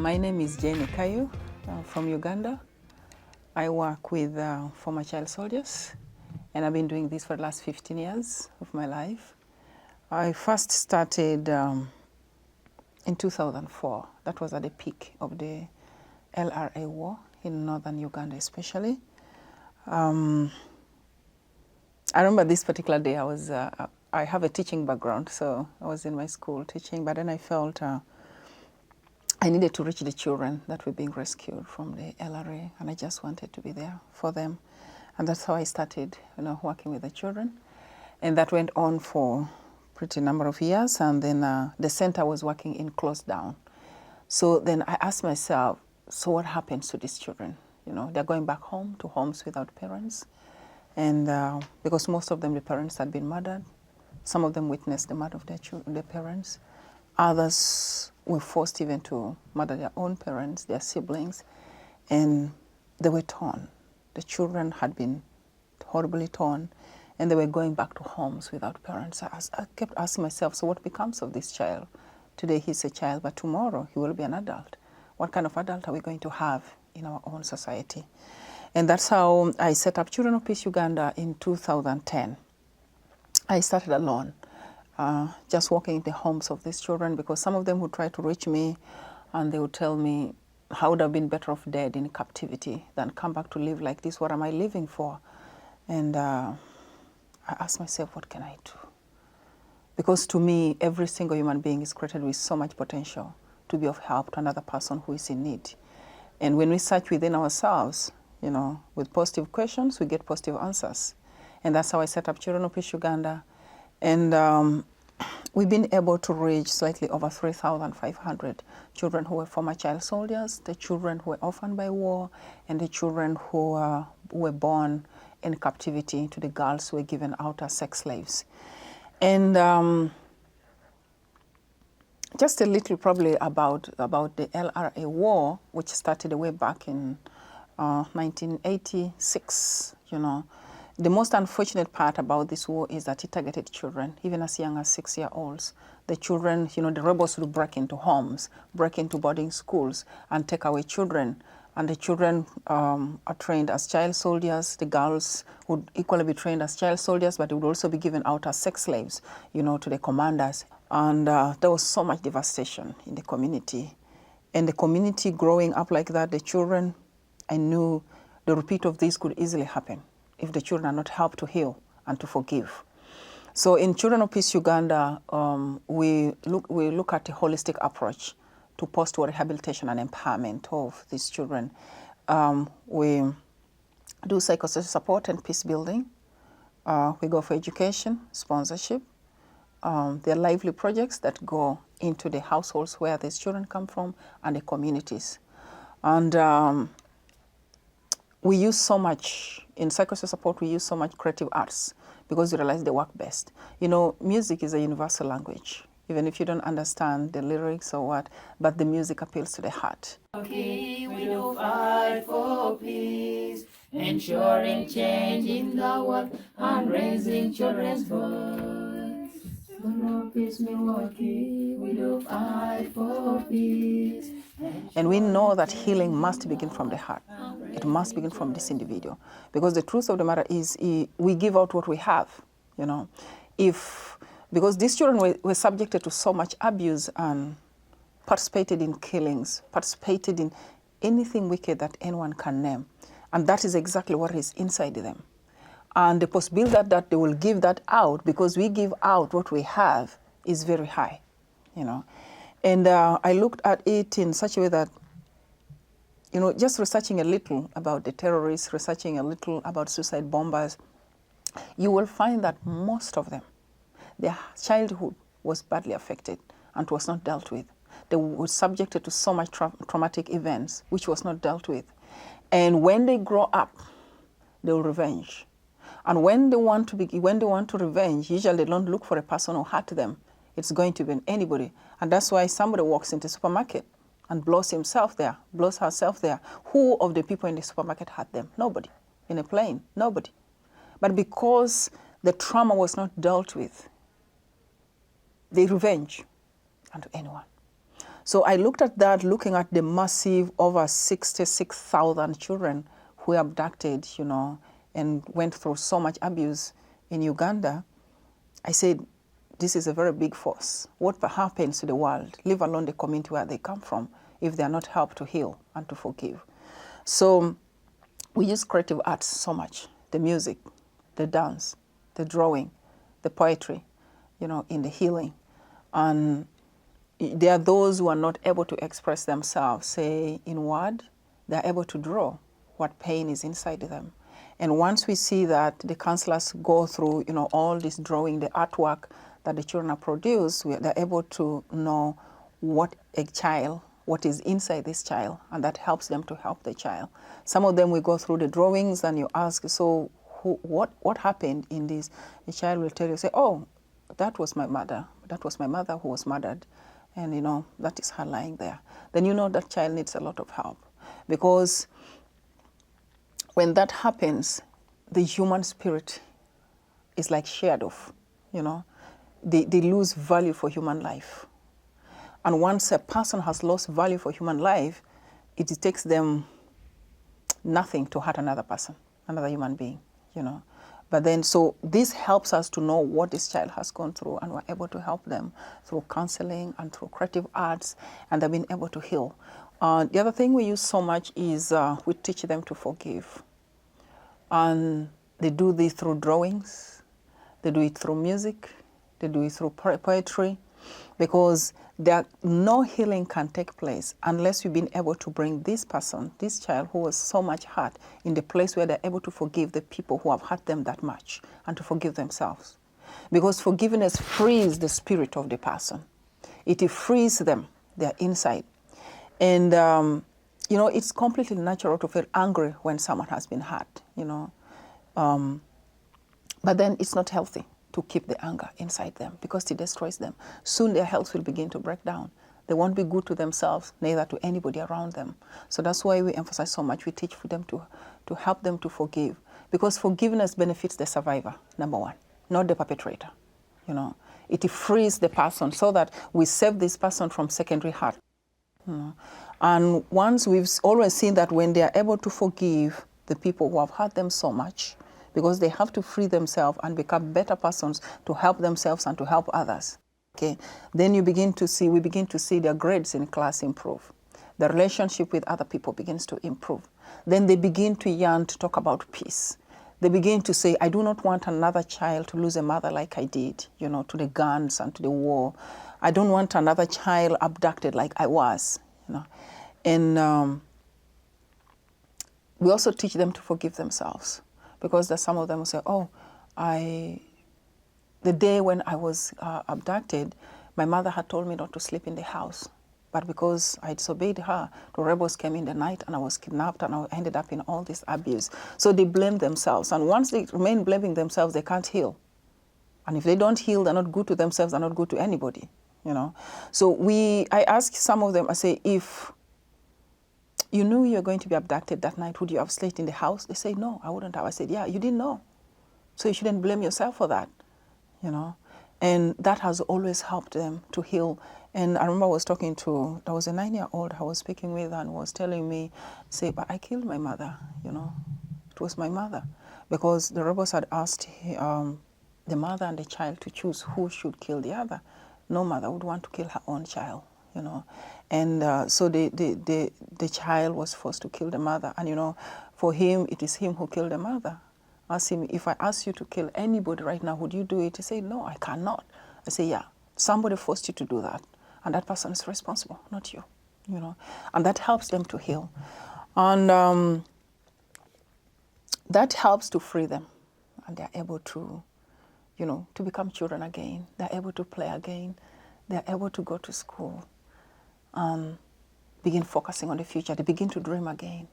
My name is Jane Ekayu from Uganda. I work with former child soldiers, and I've been doing this for the last 15 years of my life. I first started in 2004. That was at the peak of the LRA war in northern Uganda especially. I remember this particular day I have a teaching background, so I was in my school teaching, but then I felt I needed to reach the children that were being rescued from the LRA, and I just wanted to be there for them. And that's how I started, working with the children. And that went on for a pretty number of years, and then the center was working in closed down. So then I asked myself, so what happens to these children? They're going back home to homes without parents. And because most of them, the parents had been murdered. Some of them witnessed the murder of their parents. Others were forced even to murder their own parents, their siblings, and they were torn. The children had been horribly torn, and they were going back to homes without parents. I kept asking myself, so what becomes of this child? Today he's a child, but tomorrow he will be an adult. What kind of adult are we going to have in our own society? And that's how I set up Children of Peace Uganda in 2010. I started alone, just walking in the homes of these children, because some of them would try to reach me and they would tell me, I would have been better off dead in captivity than come back to live like this. What am I living for? And I asked myself, what can I do? Because to me, every single human being is created with so much potential to be of help to another person who is in need. And when we search within ourselves, with positive questions, we get positive answers. And that's how I set up Children of Peace Uganda. And we've been able to reach slightly over 3,500 children who were former child soldiers, the children who were orphaned by war, and the children who were born in captivity, to the girls who were given out as sex slaves. And just a little probably about the LRA war, which started way back in 1986, The most unfortunate part about this war is that it targeted children, even as young as 6-year-olds. The children, the rebels would break into homes, break into boarding schools, and take away children. And the children are trained as child soldiers. The girls would equally be trained as child soldiers, but they would also be given out as sex slaves, to the commanders. And there was so much devastation in the community. And the community growing up like that, the children, I knew the repeat of this could easily happen if the children are not helped to heal and to forgive. So in Children of Peace Uganda, we look at a holistic approach to post-war rehabilitation and empowerment of these children. We do psychosocial support and peace building. We go for education, sponsorship. There are lively projects that go into the households where these children come from and the communities. And we use so much, in psychosocial support, we use so much creative arts because we realize they work best. Music is a universal language, even if you don't understand the lyrics or what, but the music appeals to the heart. We will fight for peace, ensuring change in the world and raising children's voice. Children of Peace, Milwaukee, we will fight for peace. And we know that healing must begin from the heart. It must begin from this individual. Because the truth of the matter is we give out what we have, because these children were subjected to so much abuse and participated in killings, participated in anything wicked that anyone can name. And that is exactly what is inside them. And the possibility that they will give that out, because we give out what we have, is very high, And I looked at it in such a way that, just researching a little about the terrorists, researching a little about suicide bombers, you will find that most of them, their childhood was badly affected and was not dealt with. They were subjected to so much traumatic events, which was not dealt with. And when they grow up, they will revenge. And when they want to revenge, usually they don't look for a person who hurt them. It's going to be anybody. And that's why somebody walks into the supermarket and blows himself there, blows herself there. Who of the people in the supermarket hurt them? Nobody. In a plane, nobody. But because the trauma was not dealt with, they revenge unto anyone. So I looked at that, looking at the massive over 66,000 children who were abducted, and went through so much abuse in Uganda. I said, this is a very big force. What happens to the world, leave alone the community where they come from, if they are not helped to heal and to forgive? So we use creative arts so much, the music, the dance, the drawing, the poetry, in the healing. And there are those who are not able to express themselves, say, in word. They're able to draw what pain is inside them. And once we see that, the counselors go through, all this drawing, the artwork that the children have produced, they're able to know what is inside this child, and that helps them to help the child. Some of them, we go through the drawings and you ask, so what happened in this? The child will tell you, say, oh, that was my mother. That was my mother who was murdered. And, that is her lying there. Then that child needs a lot of help. Because when that happens, the human spirit is like shared off, They lose value for human life. And once a person has lost value for human life, it takes them nothing to hurt another person, another human being, But then, so this helps us to know what this child has gone through, and we're able to help them through counseling and through creative arts, and they've been able to heal. The other thing we use so much is we teach them to forgive. And they do this through drawings, they do it through music, they do it through poetry, because no healing can take place unless we've been able to bring this person, this child who was so much hurt, in the place where they're able to forgive the people who have hurt them that much, and to forgive themselves. Because forgiveness frees the spirit of the person. It frees them, their inside. And, it's completely natural to feel angry when someone has been hurt, But then it's not healthy to keep the anger inside them, because it destroys them. Soon their health will begin to break down. They won't be good to themselves, neither to anybody around them. So that's why we emphasize so much. We teach for them to help them to forgive, because forgiveness benefits the survivor, number one, not the perpetrator. It frees the person, so that we save this person from secondary hurt. And once we've always seen that when they are able to forgive the people who have hurt them so much, because they have to free themselves and become better persons to help themselves and to help others. Okay, then we begin to see their grades in class improve. The relationship with other people begins to improve. Then they begin to yearn to talk about peace. They begin to say, I do not want another child to lose a mother like I did, to the guns and to the war. I don't want another child abducted like I was, And we also teach them to forgive themselves. Because there's some of them who say, oh, the day when I was abducted, my mother had told me not to sleep in the house. But because I disobeyed her, the rebels came in the night and I was kidnapped and I ended up in all this abuse. So they blame themselves. And once they remain blaming themselves, they can't heal. And if they don't heal, they're not good to themselves, they're not good to anybody, So I ask some of them, I say, if you knew you were going to be abducted that night, would you have slept in the house? They say, no, I wouldn't have. I said, yeah, you didn't know. So you shouldn't blame yourself for that, And that has always helped them to heal. And I remember I was there was a 9-year-old I was speaking with, and was telling me, say, but I killed my mother, It was my mother. Because the rebels had asked the mother and the child to choose who should kill the other. No mother would want to kill her own child, And so the child was forced to kill the mother. And, for him, it is him who killed the mother. Ask him, if I ask you to kill anybody right now, would you do it? He said, no, I cannot. I say, yeah, somebody forced you to do that. And that person is responsible, not you, And that helps them to heal. And that helps to free them. And they're able to, to become children again. They're able to play again. They're able to go to school. Begin focusing on the future. They begin to dream again.